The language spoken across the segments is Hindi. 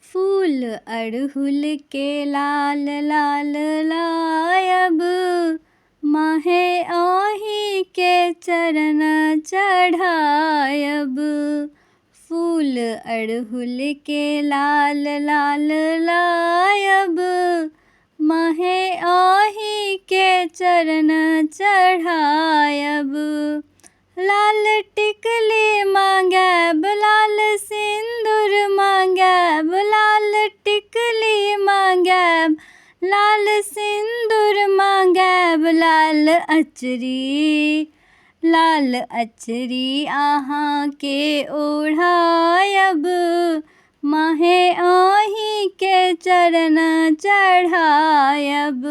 फूल अड़हुल के लाल लाल लायब, माहे आही के चरण चढ़ायब। फूल अड़हुल के लाल लाल लायब, माहे आही के चरण चढ़ायब। लाल टिकली मांगैब, लाल सिंदूर मांगैब, लाल टिकली मांगैब, लाल सिंदूर मांगैब। लाल अचरी अहाँ के ओढ़ायब, माहे आही के चरण चढ़ायब।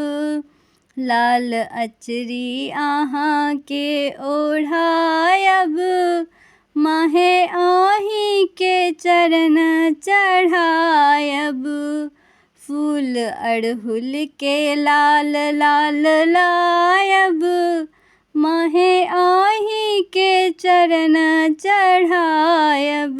लाल अचरी अहाँ के ओढ़ायब, माहे आही के चरण चढ़ायब। फूल अड़हुल के लाल लाल लायब, माहे आही के चरण चढ़ायब।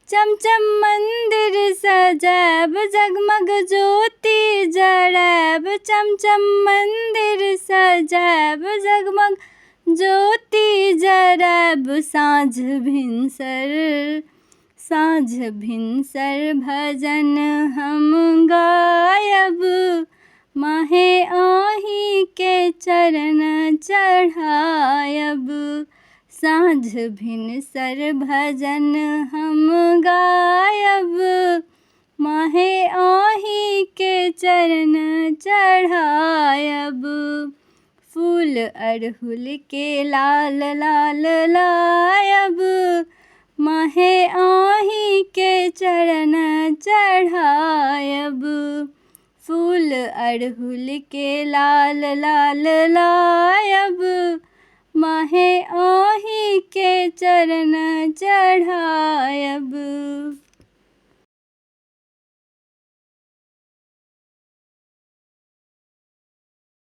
चमचम मंदिर सजैब, जगमग ज्योति जरैब। चमचम मंदिर सजैब, जगमग ज्योति जरैब। साँझ भिनसर भजन हम गायब, माहे आही के चरण चढ़ायब। साँझ भिनसर भजन हम गायब, माहे आही के चरण चढ़ायब। फूल अड़हुल के लाल लाल लायब, माहे आही के चरण चढ़ायब। फूल अड़हुल के लाल लाल लायब, माहे